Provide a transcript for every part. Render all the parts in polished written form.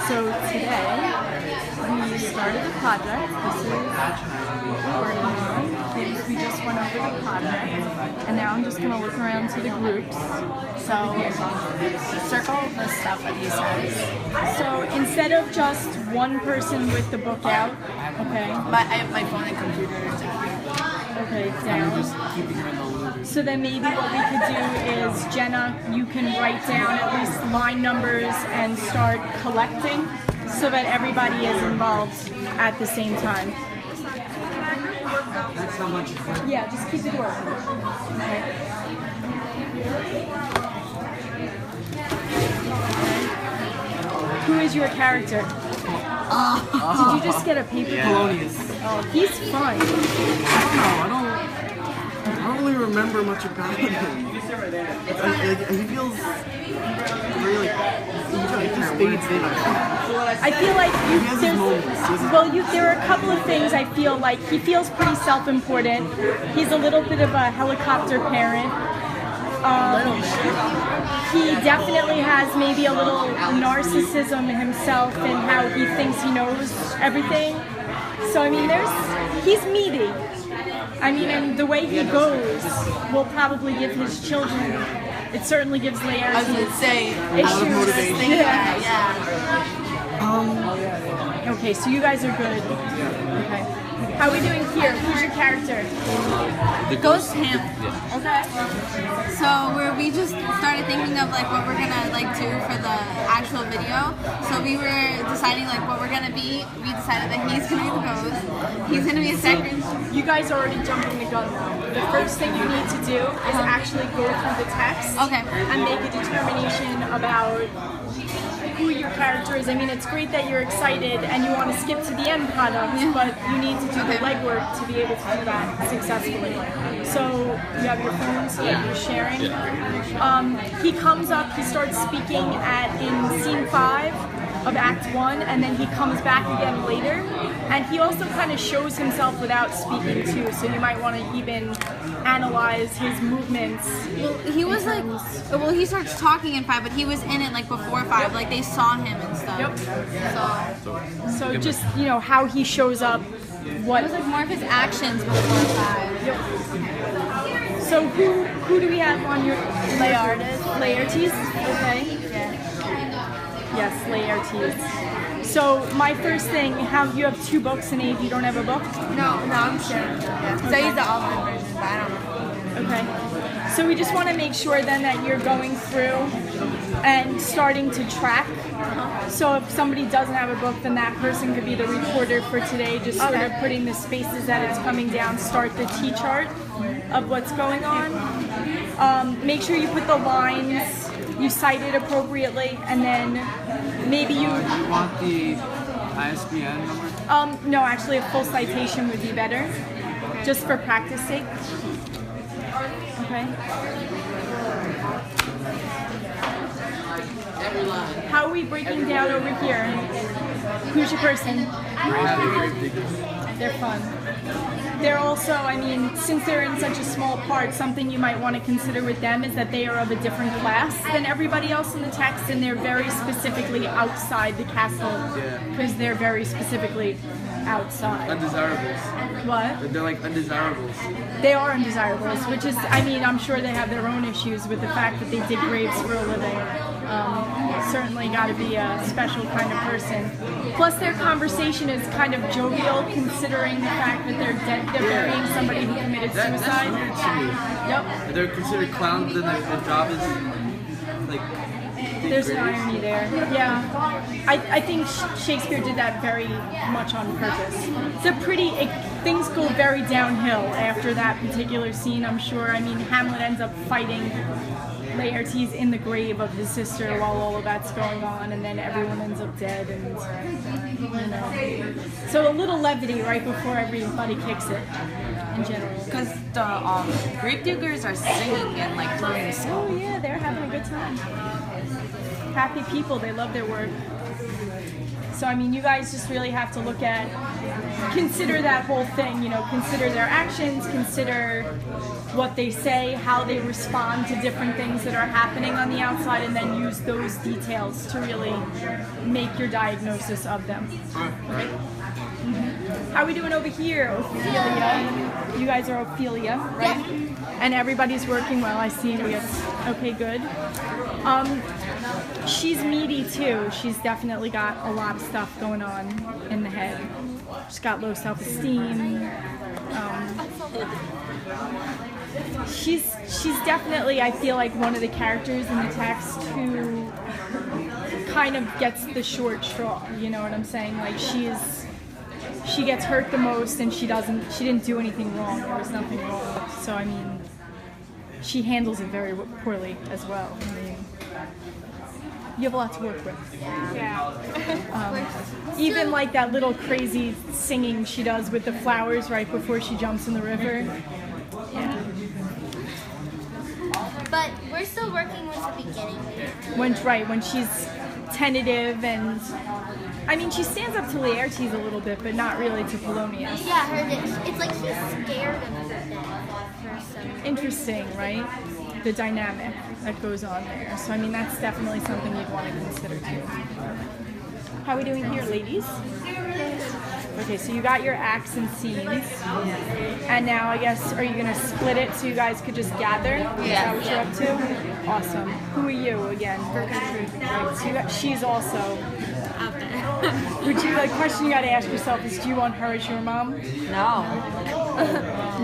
So today we started the project. This is what we're working on. We just went over the project, and now I'm just going to look around to the groups. So circle the stuff that he says. So instead of just one person with the book out, okay. I have my phone and computer down. Okay, down. Just keeping her in the loop. So then maybe what we could do is, Jenna, you can write down at least line numbers and start collecting so that everybody is involved at the same time. That's how much. Yeah, just keep the door open. Okay. Who is your character? Did you just get a paper? Polonius. Oh, he's fun. I don't really remember much about him. He feels really he just fades in. I feel like He has his moments. there are a couple of things I feel like. He feels pretty self-important. He's a little bit of a helicopter parent. He definitely has maybe a little narcissism himself in how he thinks he knows everything. So I mean, he's meaty. I mean, and the way he goes will probably give his children. It certainly gives Laertes. I was going to say, issues. Okay, so you guys are good. Okay. How are we doing here? Who's your character? The ghost him. Yeah. Okay. So we just started thinking of like what we're gonna do for the actual video. So we were deciding like what we're gonna be. We decided that he's gonna be the ghost. He's gonna be a second. You guys are already jumping the gun though. The first thing you need to do is actually go through the text. Okay. And make a determination about who your character is. I mean, it's great that you're excited and you want to skip to the end product, but you need to do the legwork to be able to do that successfully. So you have your phone so that you're sharing. He comes up, he starts speaking in scene 5 of Act 1, and then he comes back again later. And he also kind of shows himself without speaking too, so you might want to even analyze his movements. Well, he was like, he starts talking in 5, but he was in it like before 5, like they saw him and stuff. Yep. So just, how he shows up, what... It was like more of his actions before 5. Yep. So who do we have on your... Laertes? Okay. Yeah. Yes, Laertes. So my first thing, you have 2 books and Abe, you don't have a book? No, I'm sure. Yeah. Because I use the online version, but I don't know. Okay. So we just want to make sure then that you're going through and starting to track. So if somebody doesn't have a book, then that person could be the reporter for today, just sort of putting the spaces that it's coming down, start the T-chart of what's going on. Make sure you put the lines, you cite it appropriately, and then maybe you want the ISBN number? No, actually a full citation would be better, just for practice sake. Okay. How are we breaking down over here? Who's your person? They're fun. They're also, I mean, since they're in such a small part, something you might want to consider with them is that they are of a different class than everybody else in the text, and they're very specifically outside the castle, because they're very specifically outside. Undesirables. What? They're like undesirables. They are undesirables, which is, I mean, I'm sure they have their own issues with the fact that they dig graves for a living. Certainly got to be a special kind of person. Plus their conversation is kind of jovial considering the fact that they're burying somebody who committed suicide. That's weird to me. Yep. They're considered clowns, then their job is like... There's an irony there. Yeah. I think Shakespeare did that very much on purpose. Things go very downhill after that particular scene, I'm sure. I mean, Hamlet ends up fighting Laertes in the grave of his sister while all of that's going on, and then everyone ends up dead, and so a little levity right before everybody kicks it in general. Because the gravediggers are singing and like throwing the song. Oh yeah, they're having a good time. Happy people, they love their work. So I mean, you guys just really have to look at consider that whole thing, you know, consider their actions, consider what they say, how they respond to different things that are happening on the outside, and then use those details to really make your diagnosis of them. Right? How are we doing over here, Ophelia? You guys are Ophelia, right? And everybody's working well, I see. Okay, good. She's meaty too. She's definitely got a lot of stuff going on in the head. She's got low self-esteem. She's definitely, I feel like, one of the characters in the text who kind of gets the short straw. You know what I'm saying? Like she gets hurt the most, and she didn't do anything wrong. There was nothing wrong. So I mean, she handles it very poorly as well. I mean, you have a lot to work with. Even like that little crazy singing she does with the flowers right before she jumps in the river. Yeah. But we're still working with the beginning. When she's tentative, and I mean, she stands up to Laertes a little bit, but not really to Polonius. Yeah, it's like she's scared of her. Interesting, right? The dynamic that goes on there. So I mean, that's definitely something you'd want to consider too. How are we doing here, ladies? Okay, so you got your acts and scenes, and now I guess, are you gonna split it so you guys could just gather? Yeah. Is that what you're up to? Awesome. Who are you again? Right, so she's also Out there. Would you, like, question you gotta ask yourself is, do you want her as your mom? No.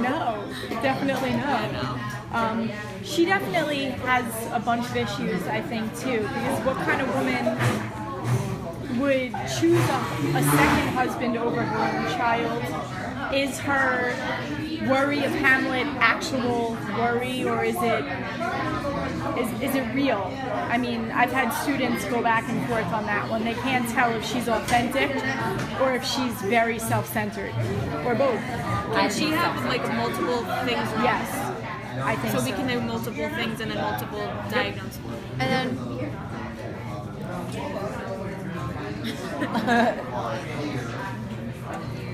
No, definitely no. She definitely has a bunch of issues, I think, too, because what kind of woman would choose a second husband over her own child? Is her worry of Hamlet actual worry, or is it real? I mean, I've had students go back and forth on that one. They can't tell if she's authentic or if she's very self-centered, or both. Can she have like multiple things wrong? Yes, I think so. So we can do multiple things and then multiple diagnoses. And then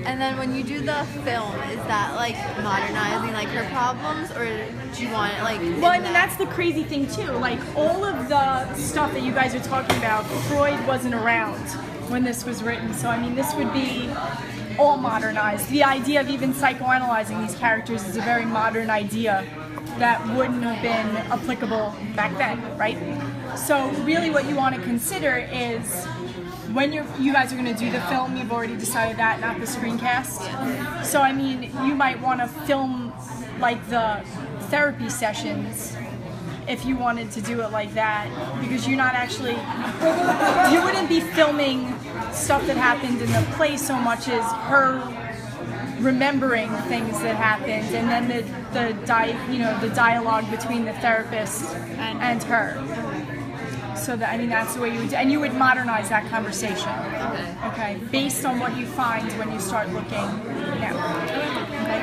and then when you do the film, is that like modernizing like her problems, or do you want it like? Well, I mean, that's the crazy thing too. Like, all of the stuff that you guys are talking about, Freud wasn't around when this was written. So I mean, this would be all modernized. The idea of even psychoanalyzing these characters is a very modern idea that wouldn't have been applicable back then, right? So really what you want to consider is, when you guys are going to do the film, you've already decided that, not the screencast. So I mean, you might want to film like the therapy sessions if you wanted to do it like that, because you're not actually, you wouldn't be filming stuff that happened in the play so much as her remembering things that happened, and then the dialogue between the therapist and her. So that, I mean, that's the way you would do, and you would modernize that conversation. Okay. Based on what you find when you start looking now. Okay.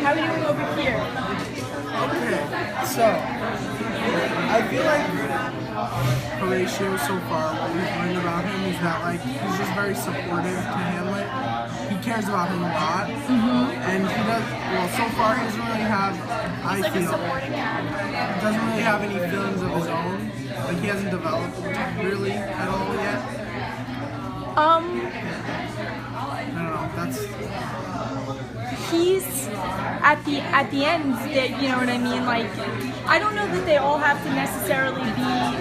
How are we doing over here? Okay, so I feel like Horatio so far, what we've learned about him is that, like, he's just very supportive to Hamlet. He cares about him a lot, and he does. Well, so far he doesn't really have. He doesn't really have any feelings of his own. Like, he hasn't developed really at all yet. I don't know. That's. He's at the end, that, you know what I mean. Like, I don't know that they all have to necessarily be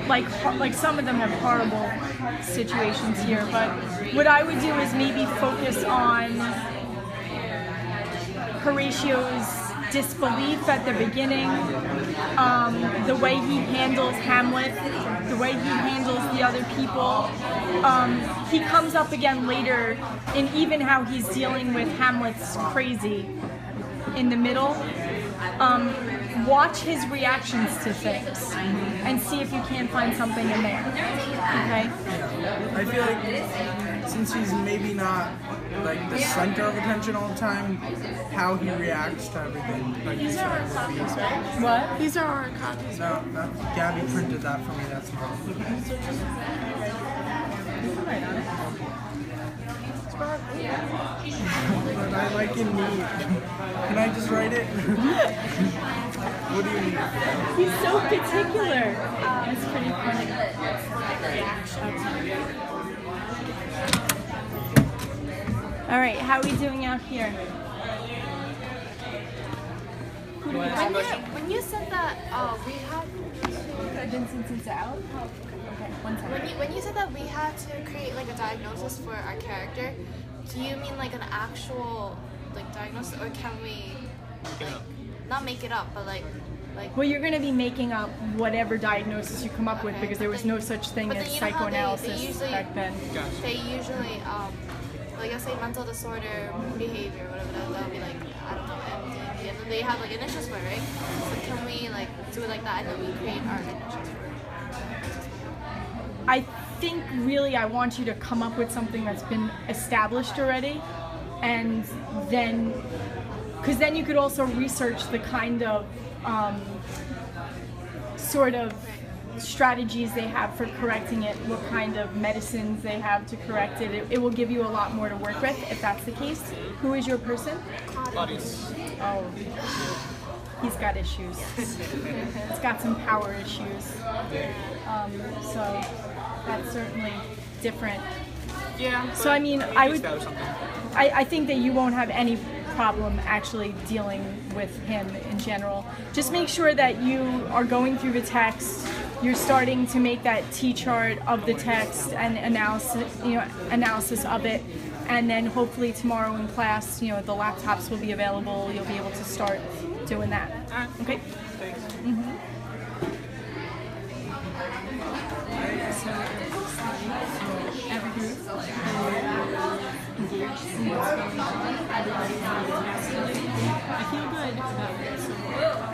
like some of them have horrible situations here, but what I would do is maybe focus on Horatio's disbelief at the beginning, the way he handles Hamlet, the way he handles the other people. He comes up again later in even how he's dealing with Hamlet's crazy in the middle. Watch his reactions to things and see if you can find something in there. Okay? I feel like since he's maybe not like the center of attention all the time, how he reacts to everything. Like These are our copies, right? What? These are our copies. No, Gabby printed that for me. That's not. But I like in need. Can I just write it? What do you need? He's so particular. It's pretty funny. All right, how are we doing out here? When you said that we had Since it's out. Okay, one second. when you said that we had to create like a diagnosis for our character, do you mean like an actual like diagnosis, or can we like, not make it up, but like Well, you're going to be making up whatever diagnosis you come up with because there was no such thing but as then you know how psychoanalysis they usually, back then. They usually like I say mental disorder, behavior, whatever that'll be like I don't know MDD, and then they have like initials for it, right? So can we like do it like that and then we create our initials for it? I think really I want you to come up with something that's been established already, and then, because then you could also research the kind of sort of strategies they have for correcting it, what kind of medicines they have to correct it. It will give you a lot more to work with if that's the case. Who is your person? Oh, he's got issues. He's got some power issues. So that's certainly different. Yeah. So I mean, I think that you won't have any problem actually dealing with him in general. Just make sure that you are going through the text. You're starting to make that T-chart of the text and analysis of it, and then hopefully tomorrow in class, the laptops will be available. You'll be able to start doing that. Okay. Mm-hmm. Everybody's engaged in what's going on. Everybody's I feel good about it.